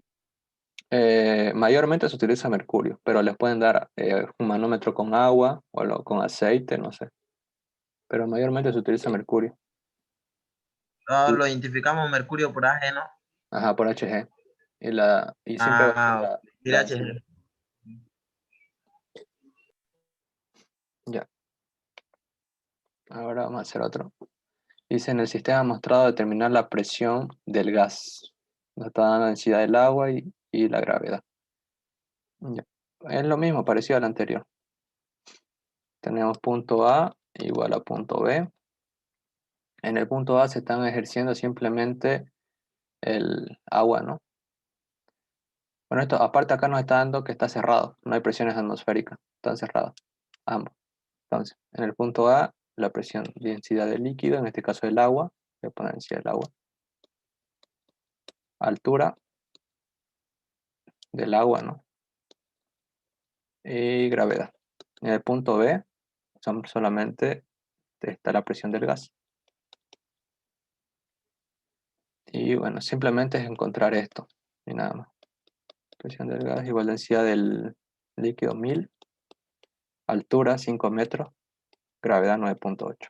Mayormente se utiliza mercurio, pero les pueden dar un manómetro con agua o con aceite, no sé. Pero mayormente se utiliza mercurio. No, lo identificamos mercurio por AG, ¿no? Ajá, por Hg. Y siempre va a ser la densidad. HG. Ya. Ahora vamos a hacer otro. Dice, en el sistema mostrado determinar la presión del gas. Nos está dando la densidad del agua y la gravedad. Ya. Es lo mismo, parecido al anterior. Tenemos punto A igual a punto B. En el punto A se están ejerciendo simplemente el agua, ¿no? Bueno, esto aparte acá nos está dando que está cerrado. No hay presiones atmosféricas. Están cerrados ambos. Entonces, en el punto A, la presión densidad del líquido, en este caso el agua. Voy a poner densidad del agua. Altura del agua, ¿no? Y gravedad. En el punto B solamente está la presión del gas. Y bueno, simplemente es encontrar esto y nada más. Presión del gas igual densidad del líquido 1000, altura 5 metros, gravedad 9.8.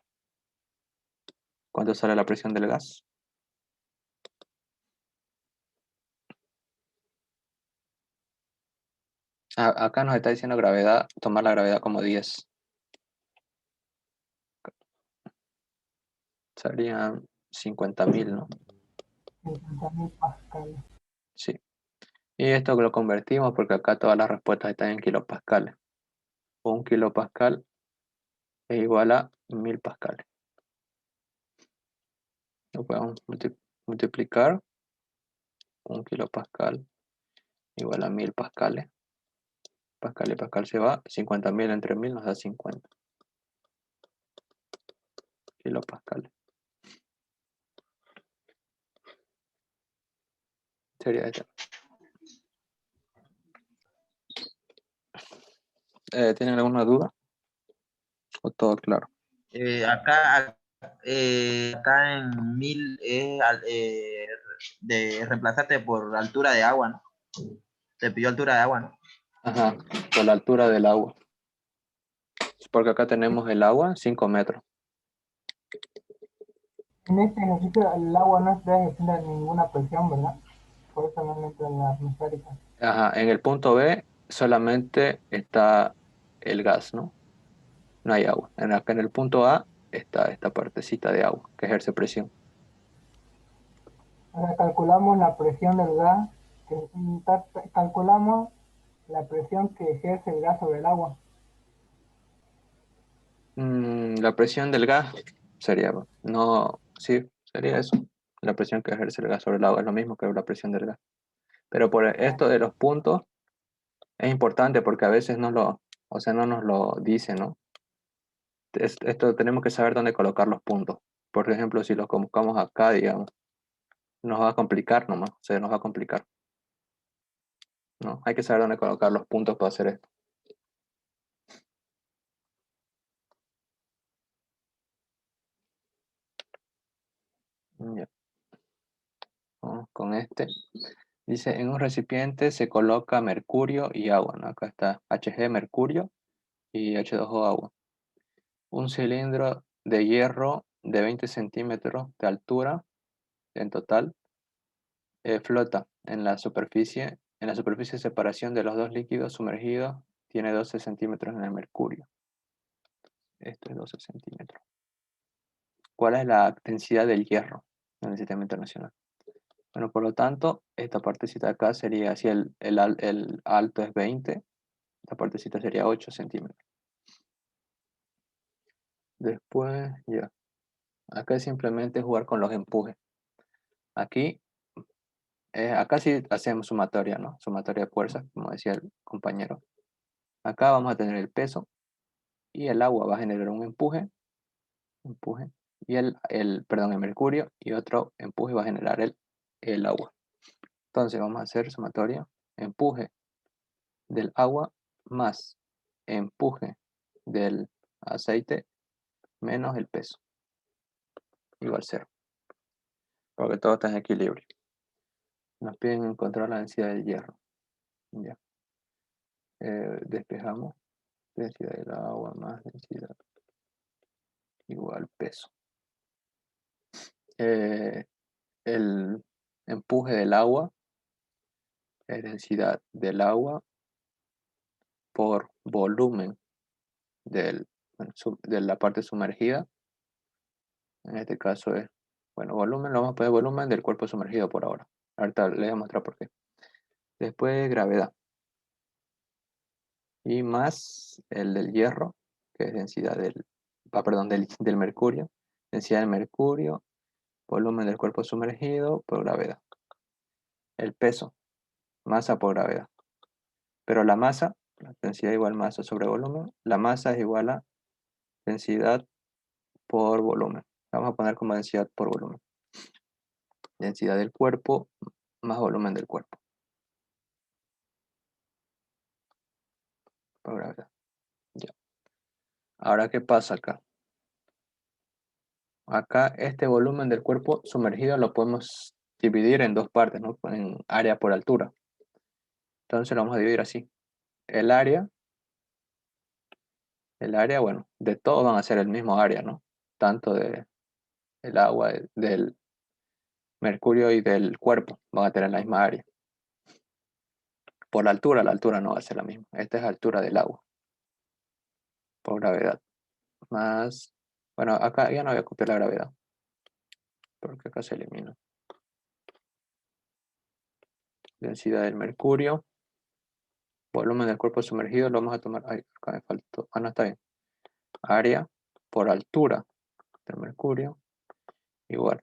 ¿Cuánto sale la presión del gas? Acá nos está diciendo gravedad, tomar la gravedad como 10. Serían 50.000, ¿no? 50.000 pascales. Sí. Y esto lo convertimos porque acá todas las respuestas están en kilopascales. Un kilopascal es igual a 1000 pascales. Lo podemos multiplicar. Un kilopascal igual a 1000 pascales. Pascal y pascal se va. 50.000 entre 1000 nos da 50 kilopascales. Sería esto. ¿Tienen alguna duda? ¿O todo claro? Acá en 1000 es de reemplazarte por altura de agua, ¿no? Te pidió altura de agua, ¿no? Ajá, por la altura del agua. Porque acá tenemos el agua 5 metros. En este ejercicio el agua no está ejerciendo ninguna presión, ¿verdad? Por eso no entra en la atmosférica. Ajá, en el punto B solamente está el gas, ¿no? No hay agua. Acá en el punto A está esta partecita de agua que ejerce presión. O sea, calculamos la presión del gas, calculamos la presión que ejerce el gas sobre el agua. La presión del gas sería, no, sí, sería eso. La presión que ejerce el gas sobre el agua es lo mismo que la presión del gas. Pero por esto de los puntos es importante porque a veces o sea, no nos lo dice, ¿no? Esto tenemos que saber dónde colocar los puntos. Por ejemplo, si los colocamos acá, digamos, nos va a complicar nomás, o sea, nos va a complicar. No, hay que saber dónde colocar los puntos para hacer esto. Ya. Vamos con este. Dice, en un recipiente se coloca mercurio y agua, ¿no? Acá está Hg, mercurio, y H2O, agua. Un cilindro de hierro de 20 centímetros de altura en total flota en la superficie en la superficie de separación de los dos líquidos sumergidos tiene 12 centímetros en el mercurio. Esto es 12 centímetros. ¿Cuál es la densidad del hierro en el sistema internacional? Bueno, por lo tanto, esta partecita de acá sería, si el alto es 20, esta partecita sería 8 centímetros. Después, ya. Acá es simplemente jugar con los empujes. Aquí, acá sí hacemos sumatoria, ¿no? Sumatoria de fuerzas, como decía el compañero. Acá vamos a tener el peso y el agua va a generar un empuje, y el mercurio y otro empuje va a generar el agua. Entonces vamos a hacer sumatoria, empuje del agua más empuje del aceite menos el peso, igual 0, porque todo está en equilibrio. Nos piden encontrar la densidad del hierro. Ya. Despejamos. Densidad del agua más densidad igual peso. El empuje del agua es densidad del agua por volumen de la parte sumergida. En este caso es, volumen, lo vamos a poner volumen del cuerpo sumergido por ahora. Ahorita les voy a mostrar por qué. Después gravedad. Y más el del hierro, que es densidad del mercurio. Densidad del mercurio, volumen del cuerpo sumergido por gravedad. El peso, masa por gravedad. Pero la masa, la densidad igual masa sobre volumen, la masa es igual a densidad por volumen. Vamos a poner como densidad por volumen. Densidad del cuerpo más volumen del cuerpo. Por gravedad. Ya. Ahora, ¿qué pasa acá? Acá este volumen del cuerpo sumergido lo podemos dividir en dos partes, ¿no? En área por altura. Entonces lo vamos a dividir así. El área, bueno, de todos van a ser el mismo área, ¿no? Tanto del agua, del mercurio y del cuerpo van a tener la misma área. Por la altura no va a ser la misma. Esta es la altura del agua. Por gravedad. Más, bueno, acá ya no voy a copiar la gravedad, porque acá se elimina. Densidad del mercurio. Volumen del cuerpo sumergido lo vamos a tomar. Ay, acá me faltó. Ah, no, está bien. Área por altura del mercurio. Igual.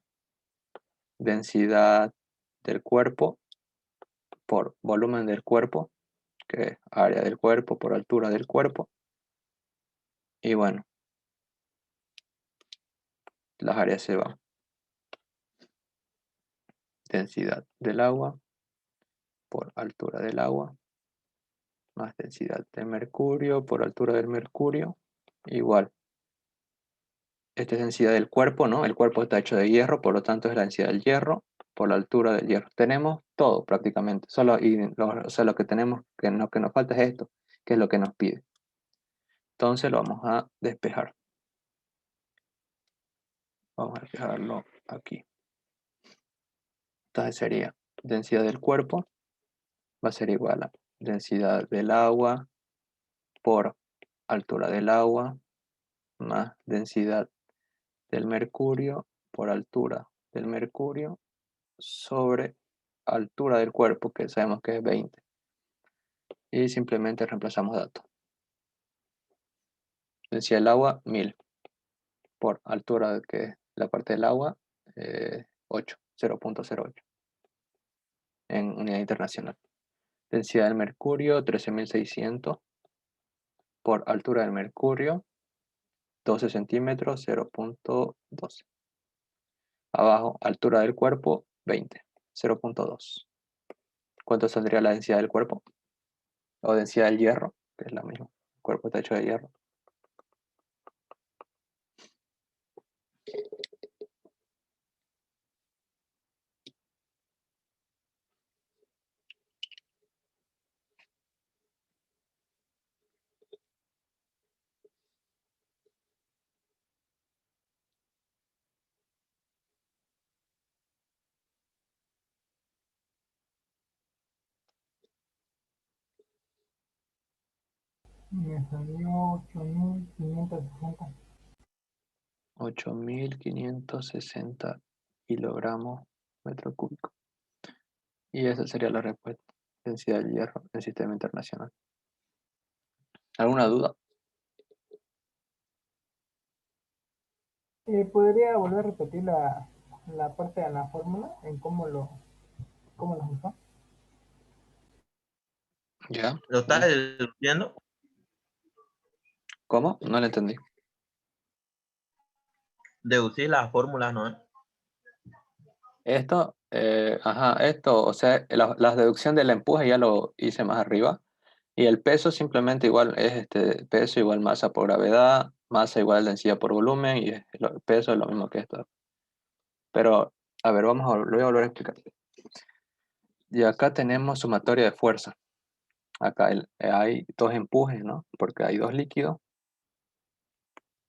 Densidad del cuerpo por volumen del cuerpo, que es área del cuerpo por altura del cuerpo. Y bueno, las áreas se van. Densidad del agua por altura del agua, más densidad de mercurio por altura del mercurio, igual. Esta es densidad del cuerpo, ¿no? El cuerpo está hecho de hierro, por lo tanto es la densidad del hierro por la altura del hierro. Tenemos todo prácticamente, o sea, lo que tenemos, que nos falta es esto, que es lo que nos pide. Entonces lo vamos a despejar. Vamos a despejarlo aquí. Entonces sería densidad del cuerpo, va a ser igual a densidad del agua por altura del agua, más densidad del mercurio por altura del mercurio sobre altura del cuerpo, que sabemos que es 20. Y simplemente reemplazamos datos. Densidad del agua, 1000. Por altura, que es la parte del agua, 8, 0.08. En unidad internacional. Densidad del mercurio, 13.600. Por altura del mercurio, 12 centímetros, 0.12. Abajo, altura del cuerpo, 20, 0.2. ¿Cuánto saldría la densidad del cuerpo? O densidad del hierro, que es la misma. El cuerpo está hecho de hierro. Me salió 8.560. 8.560 kilogramos metro cúbico. Y esa sería la respuesta. Densidad del hierro en el sistema internacional. ¿Alguna duda? ¿Podría volver a repetir la parte de la fórmula en cómo lo usó? ¿Ya? ¿Lo estás deduciendo? ¿Cómo? No lo entendí. Deducir las fórmulas, ¿no? Esto, esto, o sea, la deducción del empuje ya lo hice más arriba. Y el peso simplemente igual es peso igual masa por gravedad, masa igual densidad por volumen, y el peso es lo mismo que esto. Pero, a ver, lo voy a volver a explicar. Y acá tenemos sumatoria de fuerza. Acá hay dos empujes, ¿no? Porque hay dos líquidos.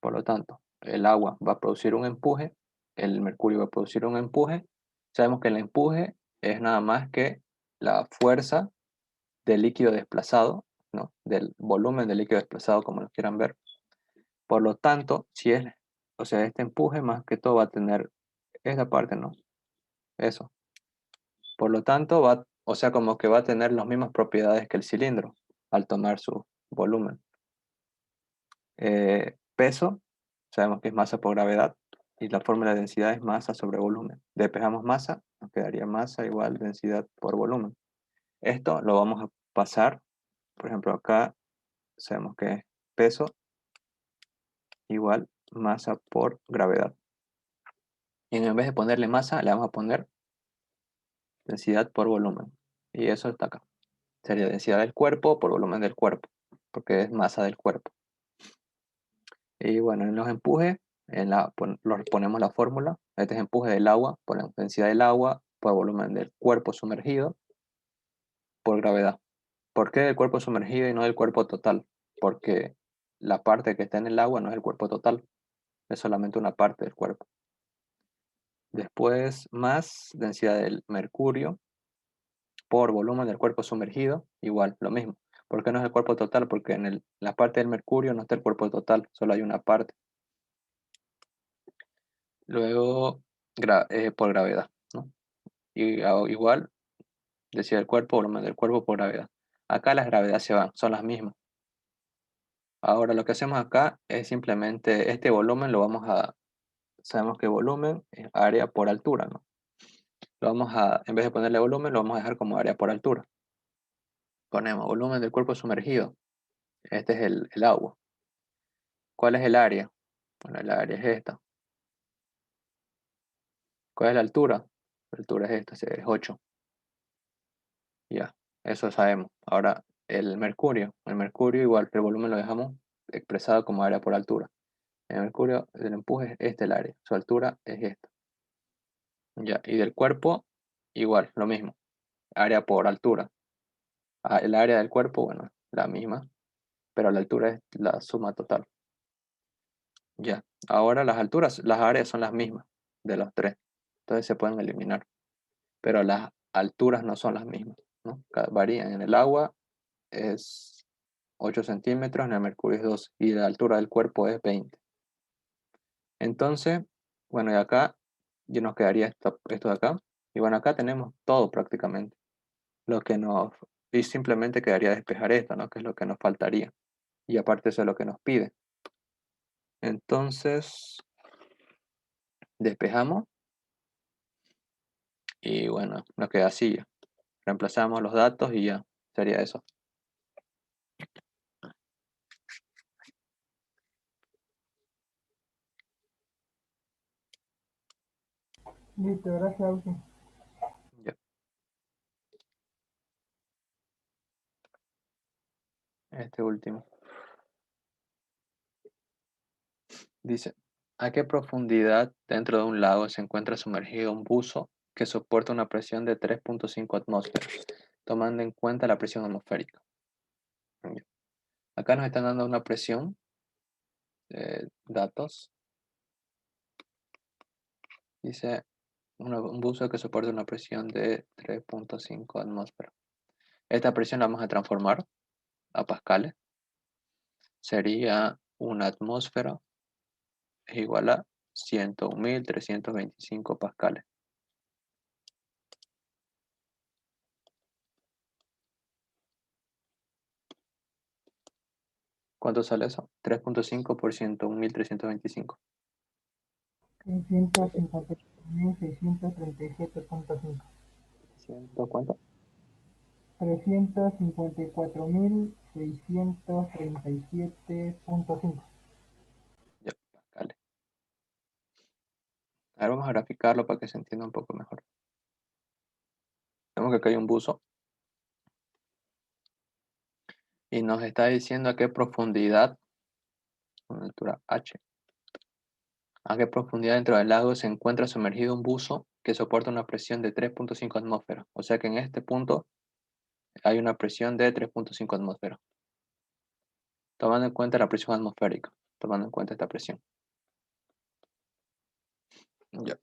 Por lo tanto, el agua va a producir un empuje, el mercurio va a producir un empuje. Sabemos que el empuje es nada más que la fuerza del líquido desplazado, ¿no? Del volumen del líquido desplazado, como lo quieran ver. Por lo tanto, o sea, este empuje más que todo va a tener esta parte, ¿no? Eso. Por lo tanto, o sea, como que va a tener las mismas propiedades que el cilindro al tomar su volumen. Peso, sabemos que es masa por gravedad, y la fórmula de densidad es masa sobre volumen. Despejamos masa, nos quedaría masa igual densidad por volumen. Esto lo vamos a pasar, por ejemplo, acá sabemos que es peso igual masa por gravedad. Y en vez de ponerle masa, le vamos a poner densidad por volumen. Y eso está acá. Sería densidad del cuerpo por volumen del cuerpo, porque es masa del cuerpo. Y bueno, en los empujes, ponemos la fórmula. Este es empuje del agua, ponemos densidad del agua por volumen del cuerpo sumergido por gravedad. ¿Por qué del cuerpo sumergido y no del cuerpo total? Porque la parte que está en el agua no es el cuerpo total, es solamente una parte del cuerpo. Después, más densidad del mercurio por volumen del cuerpo sumergido, igual, lo mismo. ¿Por qué no es el cuerpo total? Porque en la parte del mercurio no está el cuerpo total, solo hay una parte. Luego, por gravedad, ¿no? Y igual, decía el cuerpo, volumen del cuerpo por gravedad. Acá las gravedades se van, son las mismas. Ahora lo que hacemos acá es simplemente este volumen sabemos que volumen es área por altura, ¿no? En vez de ponerle volumen, lo vamos a dejar como área por altura. Ponemos volumen del cuerpo sumergido. Este es el agua. ¿Cuál es el área? Bueno, el área es esta. ¿Cuál es la altura? La altura es esta, es 8. Ya, eso sabemos. Ahora, el mercurio igual, el volumen lo dejamos expresado como área por altura. El mercurio, el empuje es el área, su altura es esta. Ya, y del cuerpo, igual, lo mismo, área por altura. El área del cuerpo, bueno, la misma, pero la altura es la suma total. Ya, ahora las áreas son las mismas de los tres, entonces se pueden eliminar, pero las alturas no son las mismas, ¿no? Varían. En el agua es 8 centímetros, en el mercurio es 2 y la altura del cuerpo es 20. Entonces, bueno, y acá ya nos quedaría esto de acá. Y bueno, acá tenemos todo prácticamente. Y simplemente quedaría despejar esto, ¿no? Que es lo que nos faltaría. Y aparte eso es lo que nos pide. Entonces, despejamos y bueno, nos queda así ya. Reemplazamos los datos y ya sería eso. Listo, gracias, Ausi. Ya. Este último. Dice, ¿a qué profundidad dentro de un lago se encuentra sumergido un buzo que soporta una presión de 3.5 atmósferas, tomando en cuenta la presión atmosférica? Ya. Acá nos están dando una presión, datos. Dice, un buzo que soporta una presión de 3.5 atmósferas. Esta presión la vamos a transformar a pascales. sería una atmósfera es igual a 101.325 pascales. ¿Cuánto sale eso? 3.5 por 101.325. 354.637.5. ¿Cuánto? 354.637.5. Ya, pascales. Ahora vamos a graficarlo para que se entienda un poco mejor. Vemos que acá hay un buzo y nos está diciendo a qué profundidad, con altura H, a qué profundidad dentro del lago se encuentra sumergido un buzo que soporta una presión de 3.5 atmósferas. O sea que en este punto hay una presión de 3.5 atmósferas. Tomando en cuenta la presión atmosférica, tomando en cuenta esta presión. Ya.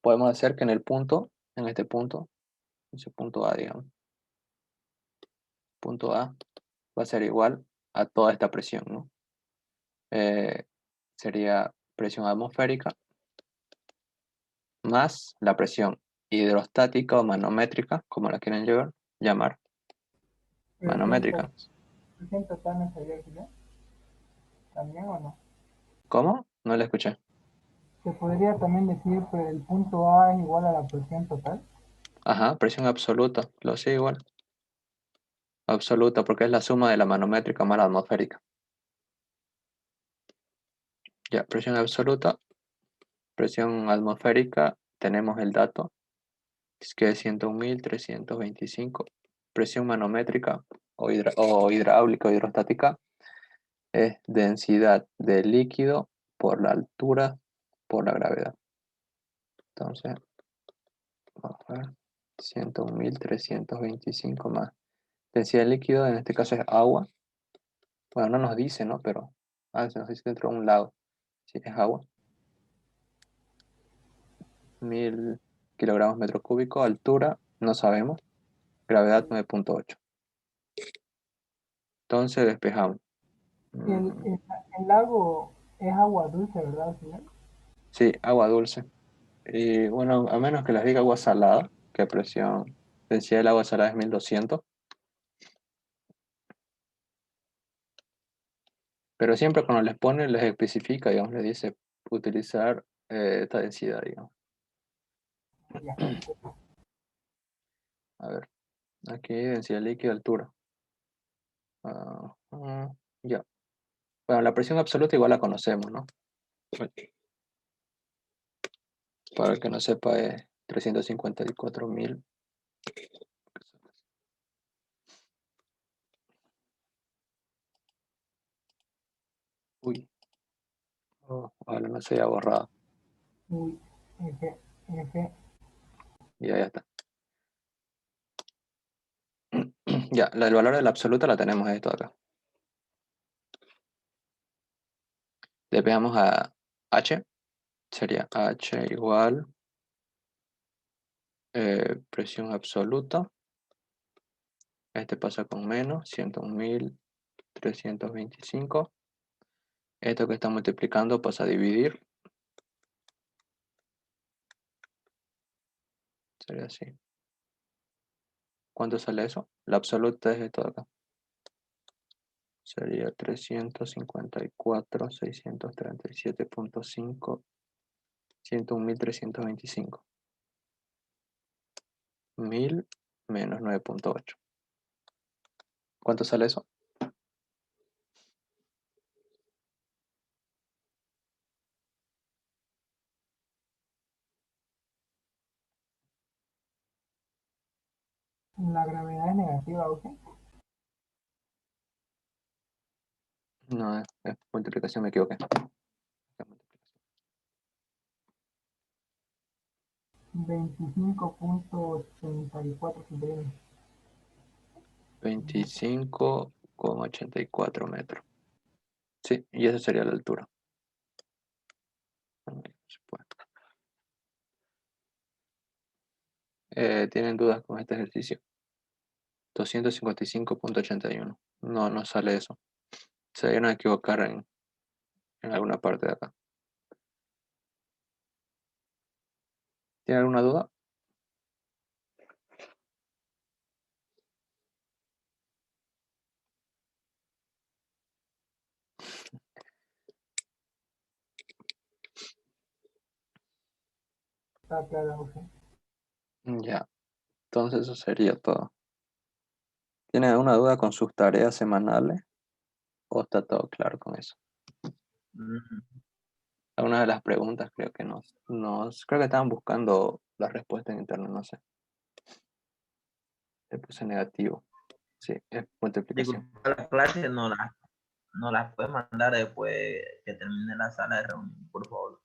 Podemos hacer que en el punto, en este punto, ese punto A, digamos, punto A va a ser igual a toda esta presión, ¿no? Sería presión atmosférica más la presión hidrostática o manométrica, como la quieren llamar, manométrica. ¿Presión total no sería el final? ¿También o no? ¿Cómo? No la escuché. ¿Se podría también decir que el punto A es igual a la presión total? Ajá, presión absoluta, lo sé igual. Absoluta, porque es la suma de la manométrica más la atmosférica. Ya, presión absoluta, presión atmosférica, tenemos el dato, es que es 101.325. Presión manométrica o hidráulica o hidrostática es densidad de líquido por la altura por la gravedad. Entonces, vamos a ver, 101.325 más. Densidad de líquido, en este caso es agua. Bueno, no nos dice, ¿no? Pero, se nos dice dentro de un lago. Sí, es agua. 1.000 kilogramos metro cúbico. Altura, no sabemos. Gravedad 9.8. Entonces despejamos. El, Mm, el, el lago es agua dulce, ¿verdad? Al final. Sí, agua dulce. Y bueno, a menos que les diga agua salada, que presión, densidad del agua salada es 1.200. Pero siempre cuando les pone, les especifica, digamos, les dice utilizar esta densidad, digamos. Ya. A ver, aquí densidad líquida, altura. Ya. Bueno, la presión absoluta igual la conocemos, ¿no? Para el que no sepa, es 354.000. Uy, ojalá no se haya borrado. Uy, F. Ya está. Ya, el valor de la absoluta la tenemos esto acá. Le pegamos a H, sería H igual presión absoluta. Este pasa con menos 101.325. Esto que está multiplicando pasa a dividir. Sería así. ¿Cuánto sale eso? La absoluta es esto de acá. Sería 354.637.5. 101.325. 1000 menos 9.8. ¿Cuánto sale eso? La gravedad es negativa, ¿ok? No, es multiplicación, me equivoqué. 25.84 centímetros. 25,84 metros. Sí, y esa sería la altura. ¿Tienen dudas con este ejercicio? 255.81. No, no sale eso. Se debieron equivocar en alguna parte de acá. ¿Tiene alguna duda? Está claro, Ausi. Ya, entonces eso sería todo. ¿Tiene alguna duda con sus tareas semanales? ¿O está todo claro con eso? Mm, Algunas de las preguntas creo que creo que estaban buscando la respuesta en internet, no sé. Le puse negativo. Sí, es multiplicación. Disculpa, las clases no las puedes mandar después que termine la sala de reunión, por favor.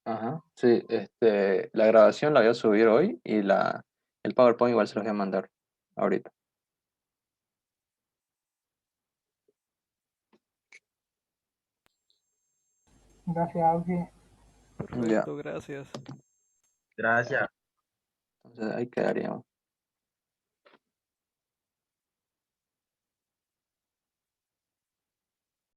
Ajá, sí, la grabación la voy a subir hoy y el PowerPoint igual se los voy a mandar ahorita. Gracias, Ausi. Ya, Perfecto, gracias. Gracias. entonces ahí quedaríamos.